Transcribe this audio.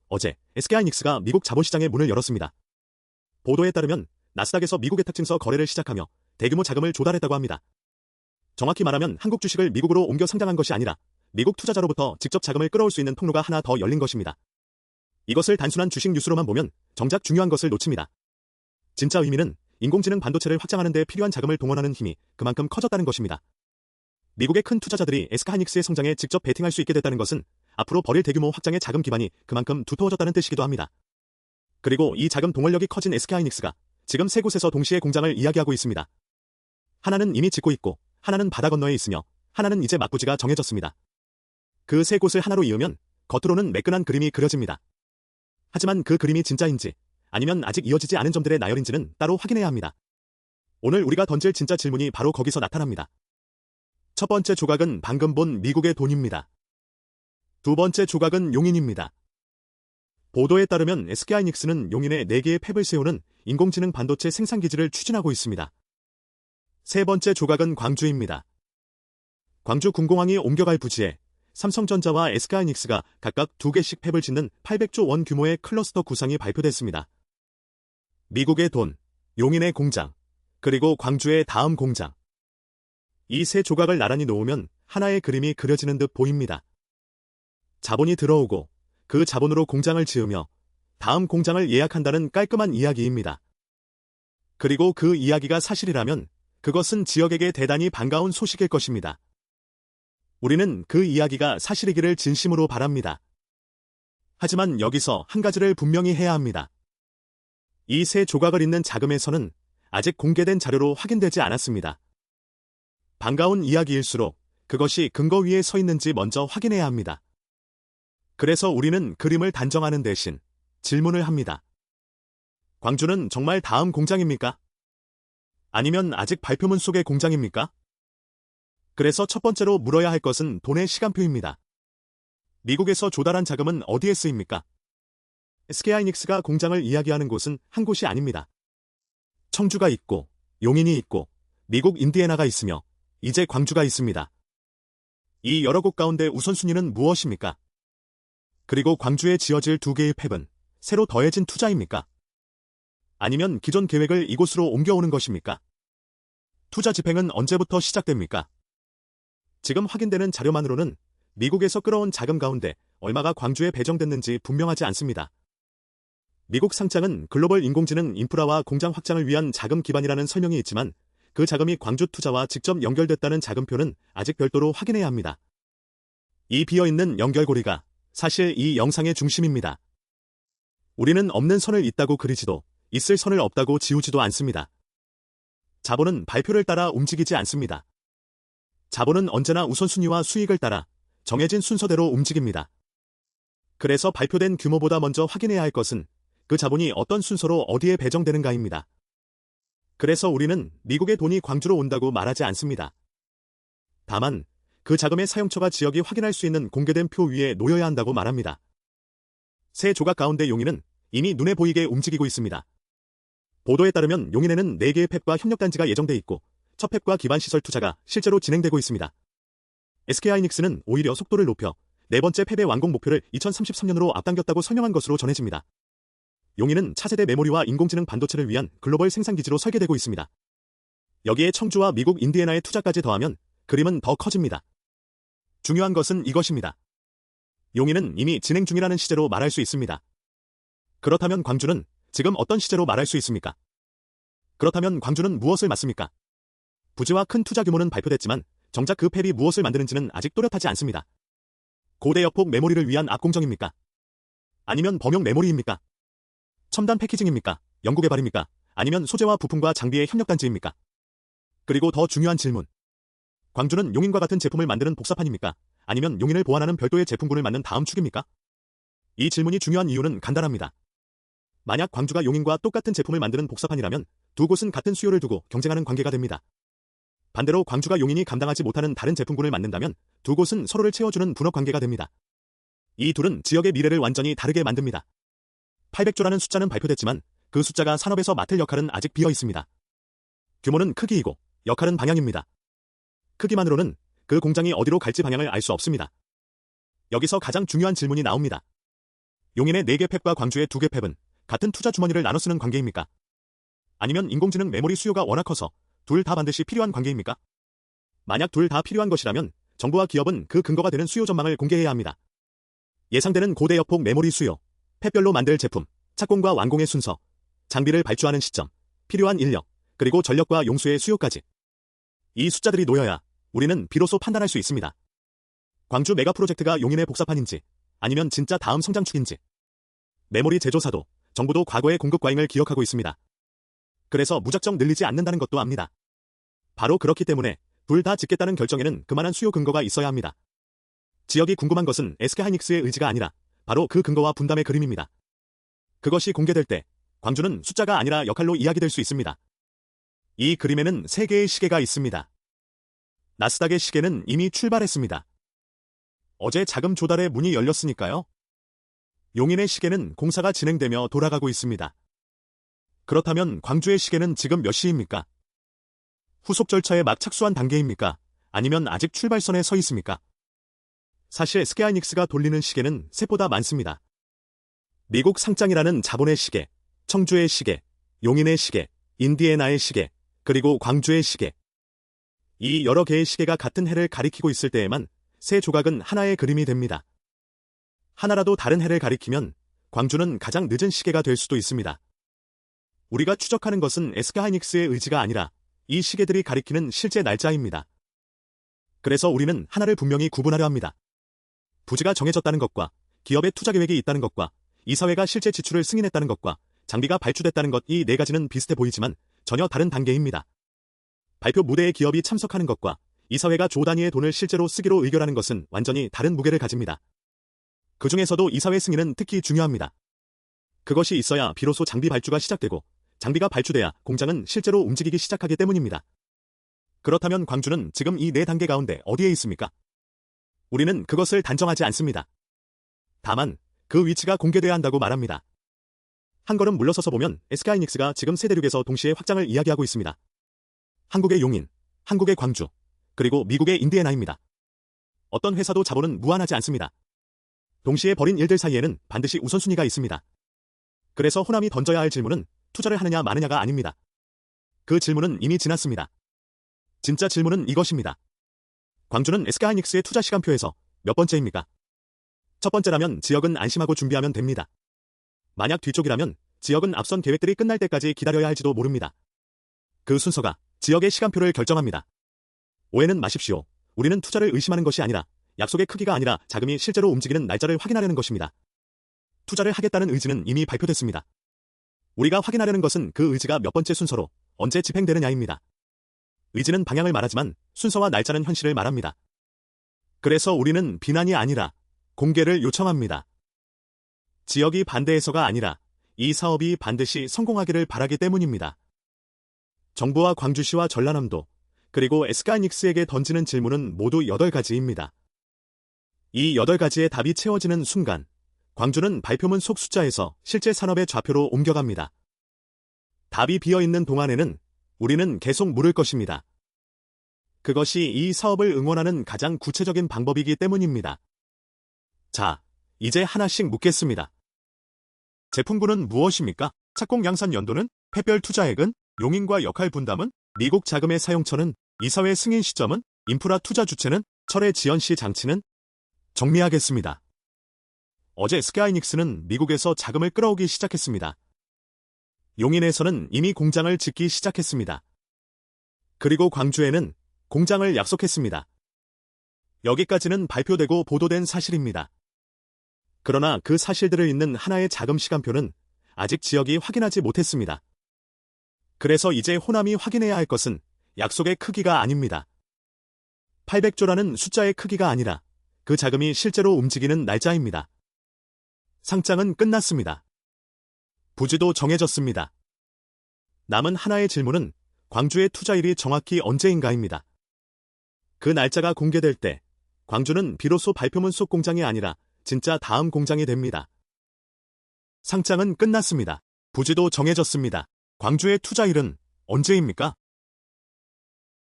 어제 SK하이닉스가 미국 자본시장의 문을 열었습니다. 보도에 따르면 나스닥에서 미국의 특징서 거래를 시작하며 대규모 자금을 조달했다고 합니다. 정확히 말하면 한국 주식을 미국으로 옮겨 상장한 것이 아니라 미국 투자자로부터 직접 자금을 끌어올 수 있는 통로가 하나 더 열린 것입니다. 이것을 단순한 주식 뉴스로만 보면 정작 중요한 것을 놓칩니다. 진짜 의미는 인공지능 반도체를 확장하는 데 필요한 자금을 동원하는 힘이 그만큼 커졌다는 것입니다. 미국의 큰 투자자들이 SK하이닉스의 성장에 직접 베팅할 수 있게 됐다는 것은 앞으로 벌일 대규모 확장의 자금 기반이 그만큼 두터워졌다는 뜻이기도 합니다. 그리고 이 자금 동원력이 커진 SK하이닉스가 지금 세 곳에서 동시에 공장을 이야기하고 있습니다. 하나는 이미 짓고 있고, 하나는 바다 건너에 있으며, 하나는 이제 막부지가 정해졌습니다. 그 세 곳을 하나로 이으면 겉으로는 매끈한 그림이 그려집니다. 하지만 그 그림이 진짜인지 아니면 아직 이어지지 않은 점들의 나열인지는 따로 확인해야 합니다. 오늘 우리가 던질 진짜 질문이 바로 거기서 나타납니다. 첫 번째 조각은 방금 본 미국의 돈입니다. 두 번째 조각은 용인입니다. 보도에 따르면 SK하이닉스는 용인에 4개의 팹을 세우는 인공지능 반도체 생산기지를 추진하고 있습니다. 세 번째 조각은 광주입니다. 광주 군공항이 옮겨갈 부지에 삼성전자와 SK하이닉스가 각각 2개씩 팹을 짓는 800조 원 규모의 클러스터 구상이 발표됐습니다. 미국의 돈, 용인의 공장, 그리고 광주의 다음 공장. 이 세 조각을 나란히 놓으면 하나의 그림이 그려지는 듯 보입니다. 자본이 들어오고 그 자본으로 공장을 지으며 다음 공장을 예약한다는 깔끔한 이야기입니다. 그리고 그 이야기가 사실이라면 그것은 지역에게 대단히 반가운 소식일 것입니다. 우리는 그 이야기가 사실이기를 진심으로 바랍니다. 하지만 여기서 한 가지를 분명히 해야 합니다. 이 세 조각을 잇는 자금에서는 아직 공개된 자료로 확인되지 않았습니다. 반가운 이야기일수록 그것이 근거 위에 서 있는지 먼저 확인해야 합니다. 그래서 우리는 그림을 단정하는 대신 질문을 합니다. 광주는 정말 다음 공장입니까? 아니면 아직 발표문 속의 공장입니까? 그래서 첫 번째로 물어야 할 것은 돈의 시간표입니다. 미국에서 조달한 자금은 어디에 쓰입니까? SK하이닉스가 공장을 이야기하는 곳은 한 곳이 아닙니다. 청주가 있고, 용인이 있고, 미국 인디애나가 있으며, 이제 광주가 있습니다. 이 여러 곳 가운데 우선순위는 무엇입니까? 그리고 광주에 지어질 2개의 팹은 새로 더해진 투자입니까? 아니면 기존 계획을 이곳으로 옮겨오는 것입니까? 투자 집행은 언제부터 시작됩니까? 지금 확인되는 자료만으로는 미국에서 끌어온 자금 가운데 얼마가 광주에 배정됐는지 분명하지 않습니다. 미국 상장은 글로벌 인공지능 인프라와 공장 확장을 위한 자금 기반이라는 설명이 있지만 그 자금이 광주 투자와 직접 연결됐다는 자금표는 아직 별도로 확인해야 합니다. 이 비어있는 연결고리가 사실 이 영상의 중심입니다. 우리는 없는 선을 있다고 그리지도 있을 선을 없다고 지우지도 않습니다. 자본은 발표를 따라 움직이지 않습니다. 자본은 언제나 우선순위와 수익을 따라 정해진 순서대로 움직입니다. 그래서 발표된 규모보다 먼저 확인해야 할 것은 그 자본이 어떤 순서로 어디에 배정되는가입니다. 그래서 우리는 미국의 돈이 광주로 온다고 말하지 않습니다. 다만 그 자금의 사용처가 지역이 확인할 수 있는 공개된 표 위에 놓여야 한다고 말합니다. 세 조각 가운데 용인은 이미 눈에 보이게 움직이고 있습니다. 보도에 따르면 용인에는 4개의 팹과 협력단지가 예정돼 있고 첫 팹과 기반시설 투자가 실제로 진행되고 있습니다. SK하이닉스는 오히려 속도를 높여 네 번째 팹의 완공 목표를 2033년으로 앞당겼다고 설명한 것으로 전해집니다. 용인은 차세대 메모리와 인공지능 반도체를 위한 글로벌 생산기지로 설계되고 있습니다. 여기에 청주와 미국 인디애나의 투자까지 더하면 그림은 더 커집니다. 중요한 것은 이것입니다. 용인은 이미 진행 중이라는 시제로 말할 수 있습니다. 그렇다면 광주는 지금 어떤 시제로 말할 수 있습니까? 그렇다면 광주는 무엇을 맞습니까? 부지와 큰 투자 규모는 발표됐지만 정작 그 팹이 무엇을 만드는지는 아직 또렷하지 않습니다. 고대 역폭 메모리를 위한 앞공정입니까? 아니면 범용 메모리입니까? 첨단 패키징입니까? 연구개발입니까? 아니면 소재와 부품과 장비의 협력단지입니까? 그리고 더 중요한 질문. 광주는 용인과 같은 제품을 만드는 복사판입니까? 아니면 용인을 보완하는 별도의 제품군을 만든 다음 축입니까? 이 질문이 중요한 이유는 간단합니다. 만약 광주가 용인과 똑같은 제품을 만드는 복사판이라면 두 곳은 같은 수요를 두고 경쟁하는 관계가 됩니다. 반대로 광주가 용인이 감당하지 못하는 다른 제품군을 만든다면 두 곳은 서로를 채워주는 분업 관계가 됩니다. 이 둘은 지역의 미래를 완전히 다르게 만듭니다. 800조라는 숫자는 발표됐지만 그 숫자가 산업에서 맡을 역할은 아직 비어 있습니다. 규모는 크기이고 역할은 방향입니다. 크기만으로는 그 공장이 어디로 갈지 방향을 알 수 없습니다. 여기서 가장 중요한 질문이 나옵니다. 용인의 4개 팹과 광주의 2개 팹은 같은 투자 주머니를 나눠 쓰는 관계입니까? 아니면 인공지능 메모리 수요가 워낙 커서 둘 다 반드시 필요한 관계입니까? 만약 둘 다 필요한 것이라면 정부와 기업은 그 근거가 되는 수요 전망을 공개해야 합니다. 예상되는 고대 여폭 메모리 수요, 팹별로 만들 제품, 착공과 완공의 순서, 장비를 발주하는 시점, 필요한 인력, 그리고 전력과 용수의 수요까지. 이 숫자들이 놓여야 우리는 비로소 판단할 수 있습니다. 광주 메가 프로젝트가 용인의 복사판인지 아니면 진짜 다음 성장축인지. 메모리 제조사도 정부도 과거의 공급 과잉을 기억하고 있습니다. 그래서 무작정 늘리지 않는다는 것도 압니다. 바로 그렇기 때문에 둘 다 짓겠다는 결정에는 그만한 수요 근거가 있어야 합니다. 지역이 궁금한 것은 SK하이닉스의 의지가 아니라 바로 그 근거와 분담의 그림입니다. 그것이 공개될 때 광주는 숫자가 아니라 역할로 이야기될 수 있습니다. 이 그림에는 3개의 시계가 있습니다. 나스닥의 시계는 이미 출발했습니다. 어제 자금 조달의 문이 열렸으니까요. 용인의 시계는 공사가 진행되며 돌아가고 있습니다. 그렇다면 광주의 시계는 지금 몇 시입니까? 후속 절차에 막 착수한 단계입니까? 아니면 아직 출발선에 서 있습니까? 사실 SK하이닉스가 돌리는 시계는 셋보다 많습니다. 미국 상장이라는 자본의 시계, 청주의 시계, 용인의 시계, 인디애나의 시계, 그리고 광주의 시계. 이 여러 개의 시계가 같은 해를 가리키고 있을 때에만 세 조각은 하나의 그림이 됩니다. 하나라도 다른 해를 가리키면 광주는 가장 늦은 시계가 될 수도 있습니다. 우리가 추적하는 것은 SK하이닉스의 의지가 아니라 이 시계들이 가리키는 실제 날짜입니다. 그래서 우리는 하나를 분명히 구분하려 합니다. 부지가 정해졌다는 것과 기업의 투자 계획이 있다는 것과 이사회가 실제 지출을 승인했다는 것과 장비가 발주됐다는 것, 이 4가지는 비슷해 보이지만 전혀 다른 단계입니다. 발표 무대에 기업이 참석하는 것과 이사회가 조 단위의 돈을 실제로 쓰기로 의결하는 것은 완전히 다른 무게를 가집니다. 그 중에서도 이사회 승인은 특히 중요합니다. 그것이 있어야 비로소 장비 발주가 시작되고 장비가 발주돼야 공장은 실제로 움직이기 시작하기 때문입니다. 그렇다면 광주는 지금 이 4단계 가운데 어디에 있습니까? 우리는 그것을 단정하지 않습니다. 다만 그 위치가 공개돼야 한다고 말합니다. 한 걸음 물러서서 보면 SK하이닉스가 지금 세 대륙에서 동시에 확장을 이야기하고 있습니다. 한국의 용인, 한국의 광주, 그리고 미국의 인디애나입니다. 어떤 회사도 자본은 무한하지 않습니다. 동시에 벌인 일들 사이에는 반드시 우선순위가 있습니다. 그래서 호남이 던져야 할 질문은 투자를 하느냐 마느냐가 아닙니다. 그 질문은 이미 지났습니다. 진짜 질문은 이것입니다. 광주는 SK하이닉스의 투자 시간표에서 몇 번째입니까? 첫 번째라면 지역은 안심하고 준비하면 됩니다. 만약 뒤쪽이라면 지역은 앞선 계획들이 끝날 때까지 기다려야 할지도 모릅니다. 그 순서가 지역의 시간표를 결정합니다. 오해는 마십시오. 우리는 투자를 의심하는 것이 아니라 약속의 크기가 아니라 자금이 실제로 움직이는 날짜를 확인하려는 것입니다. 투자를 하겠다는 의지는 이미 발표됐습니다. 우리가 확인하려는 것은 그 의지가 몇 번째 순서로 언제 집행되느냐입니다. 의지는 방향을 말하지만 순서와 날짜는 현실을 말합니다. 그래서 우리는 비난이 아니라 공개를 요청합니다. 지역이 반대해서가 아니라 이 사업이 반드시 성공하기를 바라기 때문입니다. 정부와 광주시와 전라남도 그리고 SK하이닉스에게 던지는 질문은 모두 8가지입니다. 이 8가지의 답이 채워지는 순간 광주는 발표문 속 숫자에서 실제 산업의 좌표로 옮겨갑니다. 답이 비어있는 동안에는 우리는 계속 물을 것입니다. 그것이 이 사업을 응원하는 가장 구체적인 방법이기 때문입니다. 자, 이제 하나씩 묻겠습니다. 제품군은 무엇입니까? 착공 양산 연도는? 팹별 투자액은? 용인과 역할 분담은? 미국 자금의 사용처는? 이사회 승인 시점은? 인프라 투자 주체는? 철의 지연 시 장치는? 정리하겠습니다. 어제 SK하이닉스는 미국에서 자금을 끌어오기 시작했습니다. 용인에서는 이미 공장을 짓기 시작했습니다. 그리고 광주에는 공장을 약속했습니다. 여기까지는 발표되고 보도된 사실입니다. 그러나 그 사실들을 잇는 하나의 자금 시간표는 아직 지역이 확인하지 못했습니다. 그래서 이제 호남이 확인해야 할 것은 약속의 크기가 아닙니다. 800조라는 숫자의 크기가 아니라 그 자금이 실제로 움직이는 날짜입니다. 상장은 끝났습니다. 부지도 정해졌습니다. 남은 하나의 질문은 광주의 투자일이 정확히 언제인가입니다. 그 날짜가 공개될 때 광주는 비로소 발표문 속 공장이 아니라 진짜 다음 공장이 됩니다. 상장은 끝났습니다. 부지도 정해졌습니다. 광주의 투자일은 언제입니까?